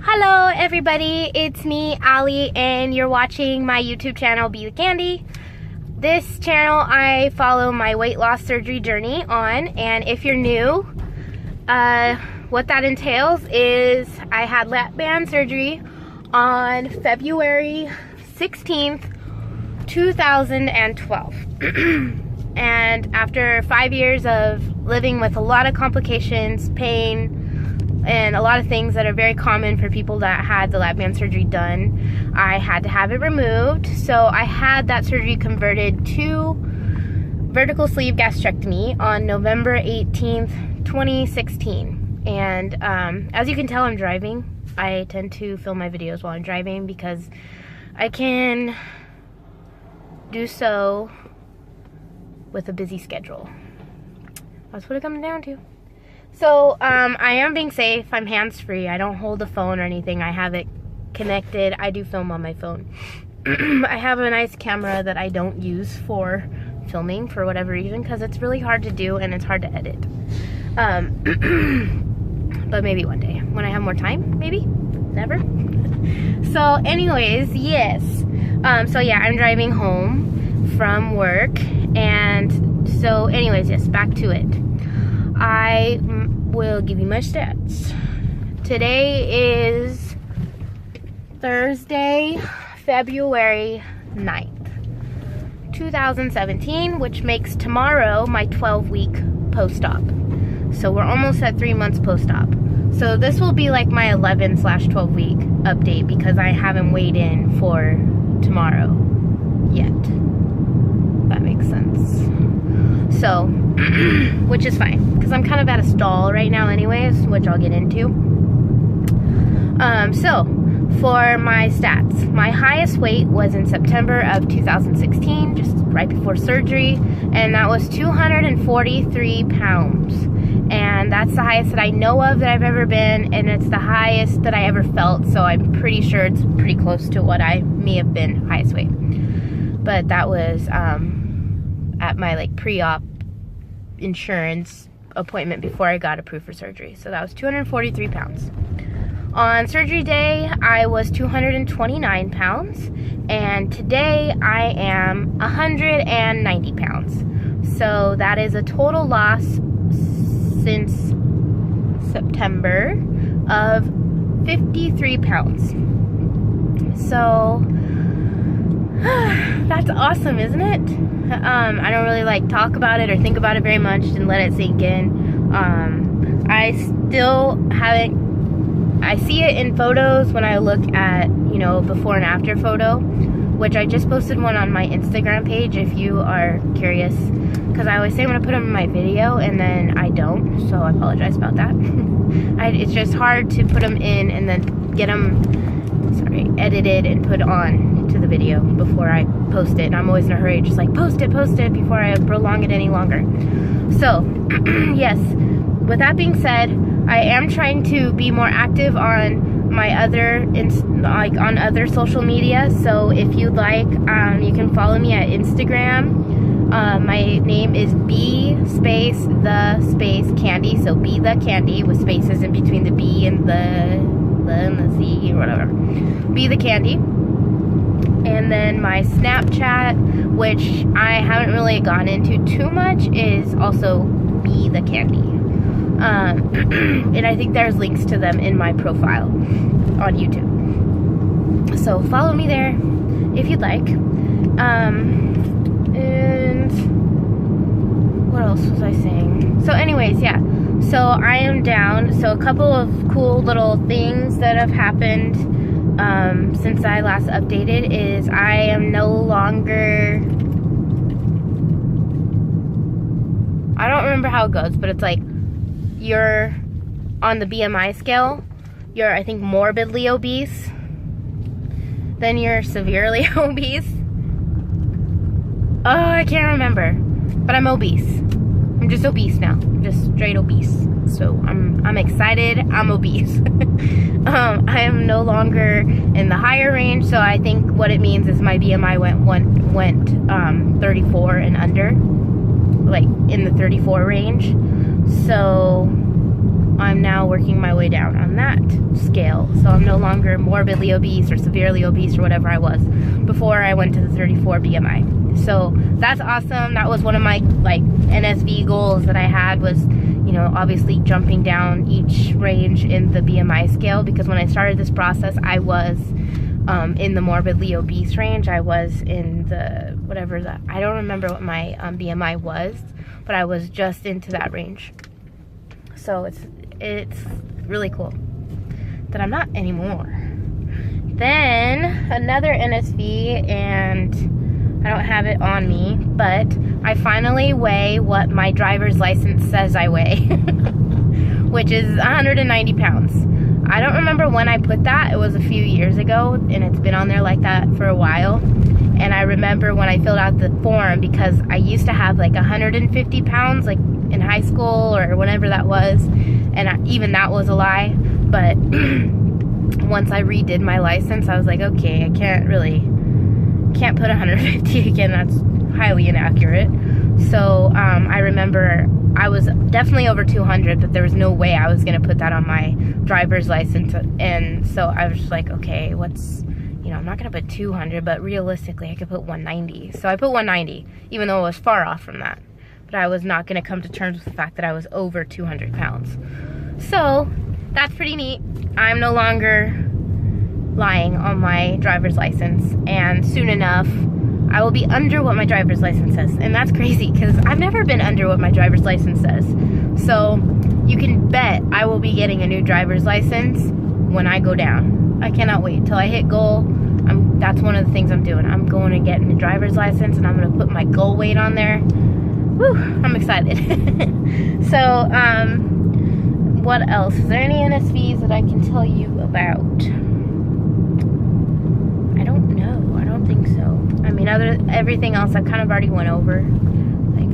Hello everybody, it's me, Ali, and you're watching my YouTube channel, Be The Candy. This channel I follow my weight loss surgery journey on, and if you're new, what that entails is I had lap band surgery on February 16th, 2012. And after 5 years of living with a lot of complications, pain, and a lot of things that are very common for people that had the lap band surgery done, I had to have it removed. So I had that surgery converted to vertical sleeve gastrectomy on November 18th, 2016. And as you can tell, I'm driving. I tend to film my videos while I'm driving because I can do so with a busy schedule. That's what it comes down to. So, I am being safe. I'm hands-free. I don't hold the phone or anything. I have it connected. I do film on my phone. I have a nice camera that I don't use for filming for whatever reason because it's really hard to do and it's hard to edit. But maybe one day when I have more time, maybe, never. So anyways, yes. So yeah, I'm driving home from work, and so anyways, yes, back to it. I will give you my stats. Today is Thursday, February 9th, 2017, which makes tomorrow my 12-week post-op. So we're almost at 3 months post-op. So this will be like my 11/12 week update because I haven't weighed in for tomorrow yet. That makes sense. So, which is fine, because I'm kind of at a stall right now anyways, which I'll get into. So, for my stats, my highest weight was in September of 2016, just right before surgery, and that was 243 pounds. And that's the highest that I know of that I've ever been, and it's the highest that I ever felt, so I'm pretty sure it's pretty close to what I may have been highest weight. But that was, at my like pre-op insurance appointment before I got approved for surgery. So that was 243 pounds. On surgery day, I was 229 pounds, and today I am 190 pounds. So that is a total loss since September of 53 pounds. So that's awesome, isn't it? I don't really like talk about it or think about it very much and let it sink in. I still haven't, I see it in photos when I look at, you know, before and after photo, which I just posted one on my Instagram page if you are curious, because I always say I'm going to put them in my video and then I don't, so I apologize about that. It's just hard to put them in and then get them, edited and put on to the video before I post it. And I'm always in a hurry, just like post it before I prolong it any longer. So, yes, with that being said, I am trying to be more active on my other, on other social media. So if you'd like, you can follow me at Instagram. My name is B_the_candy. So Be The Candy with spaces in between the B and the Z or whatever. Be The Candy. And then my Snapchat, which I haven't really gone into too much, is also Be The Candy. And I think there's links to them in my profile on YouTube. So follow me there if you'd like. And what else was I saying? So anyways, yeah. So I am down. So a couple of cool little things that have happened since I last updated is I am no longer, I don't remember how it goes, but it's like you're on the BMI scale, you're I think morbidly obese, then you're severely obese. Oh, I can't remember, but I'm obese. I'm just obese now. I'm just straight obese. So I'm excited. I'm obese. I am no longer in the higher range. So I think what it means is my BMI went 34 and under, like in the 34 range. So I'm now working my way down on that scale. So I'm no longer morbidly obese or severely obese or whatever I was before I went to the 34 BMI. So that's awesome. That was one of my like NSV goals that I had, was, you know, obviously jumping down each range in the BMI scale, because when I started this process, I was in the morbidly obese range. I was in the whatever that, I don't remember what my BMI was, but I was just into that range. So it's really cool that I'm not anymore. Then another NSV, and I don't have it on me, but I finally weigh what my driver's license says I weigh, which is 190 pounds. I don't remember when I put that. It was a few years ago, and it's been on there like that for a while. And I remember when I filled out the form, because I used to have like 150 pounds like in high school or whenever that was, and even that was a lie. But once I redid my license, I was like, okay, I can't put 150 again. That's highly inaccurate. So I remember I was definitely over 200, but there was no way I was gonna put that on my driver's license. And so I was just like, okay, what's, you know, I'm not gonna put 200, but realistically I could put 190. So I put 190, even though it was far off from that. But I was not gonna come to terms with the fact that I was over 200 pounds. So that's pretty neat. I'm no longer lying on my driver's license, and soon enough I will be under what my driver's license says. And that's crazy, because I've never been under what my driver's license says. So you can bet I will be getting a new driver's license when I go down. I cannot wait till I hit goal. That's one of the things I'm doing. I'm going to get a driver's license, and I'm going to put my goal weight on there. Whew, I'm excited. So what else? Is there any NSVs that I can tell you about? I don't know. I don't think so. I mean, everything else I've kind of already went over. Like,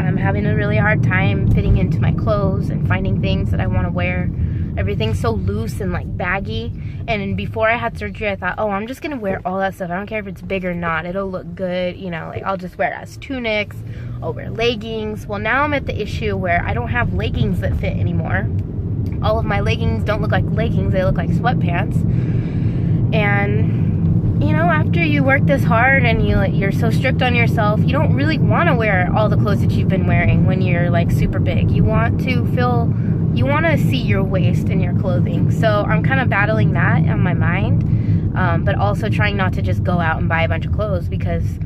I'm having a really hard time fitting into my clothes and finding things that I want to wear. Everything's so loose and like baggy. And before I had surgery, I thought, oh, I'm just gonna wear all that stuff. I don't care if it's big or not. It'll look good. You know, like I'll just wear it as tunics. I'll wear leggings. Well, now I'm at the issue where I don't have leggings that fit anymore. All of my leggings don't look like leggings. They look like sweatpants. And, you know, after you work this hard and you're so strict on yourself, you don't really want to wear all the clothes that you've been wearing when you're like super big. You want to see your waist in your clothing. So I'm kind of battling that on my mind, but also trying not to just go out and buy a bunch of clothes, because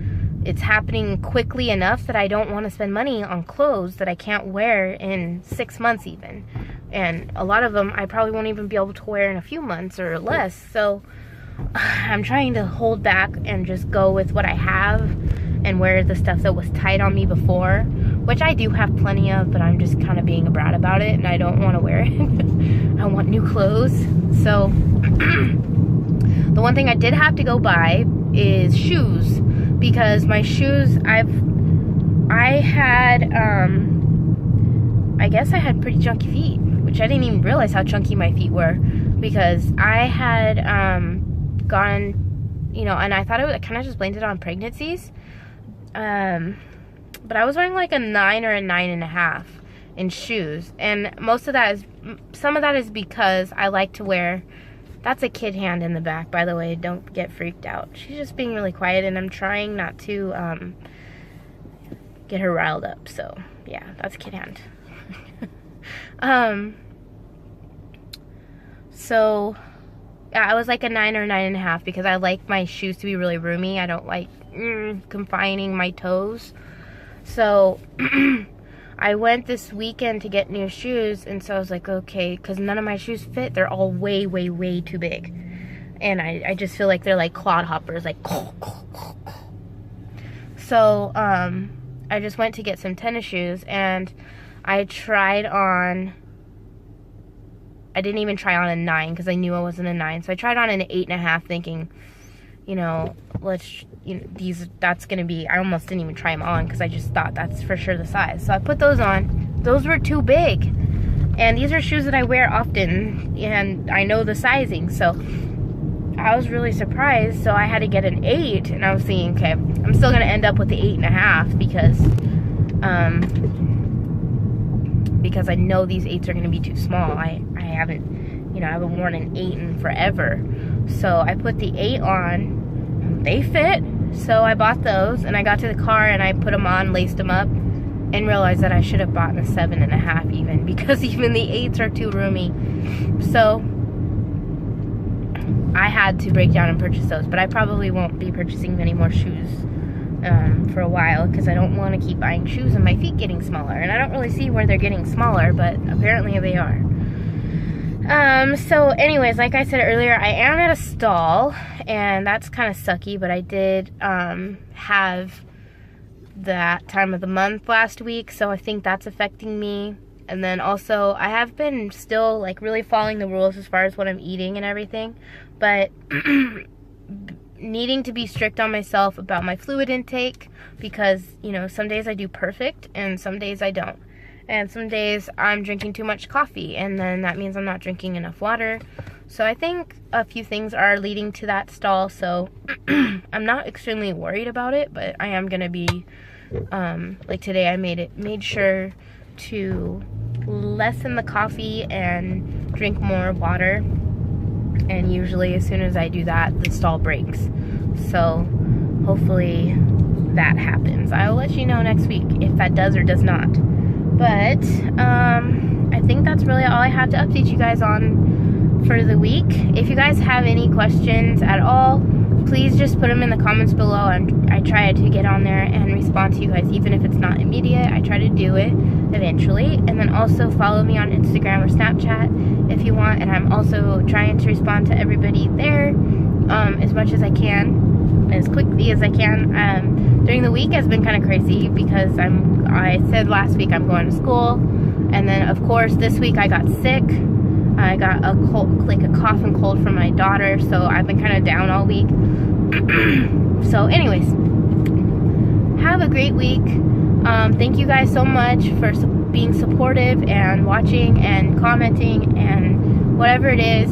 it's happening quickly enough that I don't want to spend money on clothes that I can't wear in 6 months even. And a lot of them I probably won't even be able to wear in a few months or less. So I'm trying to hold back and just go with what I have and wear the stuff that was tight on me before, which I do have plenty of, but I'm just kind of being a brat about it, and I don't want to wear it. I want new clothes. So the one thing I did have to go buy is shoes, because my shoes, I guess I had pretty chunky feet, which I didn't even realize how chunky my feet were, because I had gone, you know, and I thought I kind of just blamed it on pregnancies. But I was wearing like a 9 or a 9.5 in shoes, and some of that is because I like to wear. That's a kid hand in the back, by the way. Don't get freaked out. She's just being really quiet, and I'm trying not to get her riled up. So yeah, that's a kid hand. So yeah, I was like a 9 or 9.5 because I like my shoes to be really roomy. I don't like confining my toes. So I went this weekend to get new shoes, and so I was like, okay, because none of my shoes fit. They're all way, way, way too big. And I just feel like they're like clodhoppers, like. So I just went to get some tennis shoes, and I tried on, I didn't even try on a 9 because I knew I wasn't a 9. So I tried on an 8.5 thinking, you know, that's going to be, I almost didn't even try them on because I just thought that's for sure the size. So I put those on. Those were too big. And these are shoes that I wear often, and I know the sizing. So I was really surprised. So I had to get an 8, and I was thinking, okay, I'm still going to end up with the 8.5 because, because I know these 8s are going to be too small. I haven't, you know, I haven't worn an 8 in forever. So I put the 8 on, they fit, so I bought those, and I got to the car and I put them on, laced them up, and realized that I should have bought a 7.5 even, because even the 8s are too roomy. So I had to break down and purchase those, but I probably won't be purchasing many more shoes for a while, because I don't want to keep buying shoes and my feet getting smaller, and I don't really see where they're getting smaller, but apparently they are. So anyways, like I said earlier, I am at a stall, and that's kind of sucky, but I did have that time of the month last week, so I think that's affecting me. And then also, I have been still like really following the rules as far as what I'm eating and everything, but needing to be strict on myself about my fluid intake, because, you know, some days I do perfect and some days I don't. And some days I'm drinking too much coffee, and then that means I'm not drinking enough water. So I think a few things are leading to that stall, so I'm not extremely worried about it, but I am gonna be, like today I made sure to lessen the coffee and drink more water. And usually as soon as I do that, the stall breaks. So hopefully that happens. I will let you know next week if that does or does not. But I think that's really all I have to update you guys on for the week. If you guys have any questions at all, please just put them in the comments below, and I try to get on there and respond to you guys, even if it's not immediate. I try to do it eventually. And then also follow me on Instagram or Snapchat if you want, and I'm also trying to respond to everybody there as much as I can, as quickly as I can. During the week has been kind of crazy because I said last week I'm going to school, and then of course this week I got sick. I got a cold, like a cough and cold from my daughter, so I've been kind of down all week. So anyways, have a great week. Thank you guys so much for being supportive and watching and commenting and whatever it is.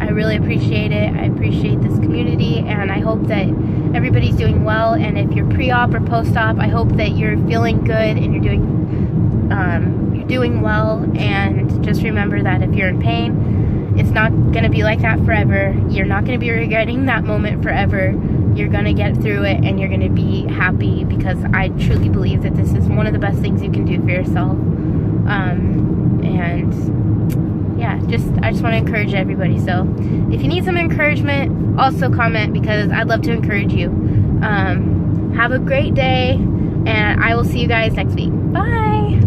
I really appreciate it. I appreciate this community, and I hope that everybody's doing well. And if you're pre-op or post-op, I hope that you're feeling good and you're doing well. And just remember that if you're in pain, it's not going to be like that forever. You're not going to be regretting that moment forever. You're going to get through it, and you're going to be happy, because I truly believe that this is one of the best things you can do for yourself. And yeah, I just want to encourage everybody. So if you need some encouragement, also comment, because I'd love to encourage you. Have a great day, and I will see you guys next week. Bye!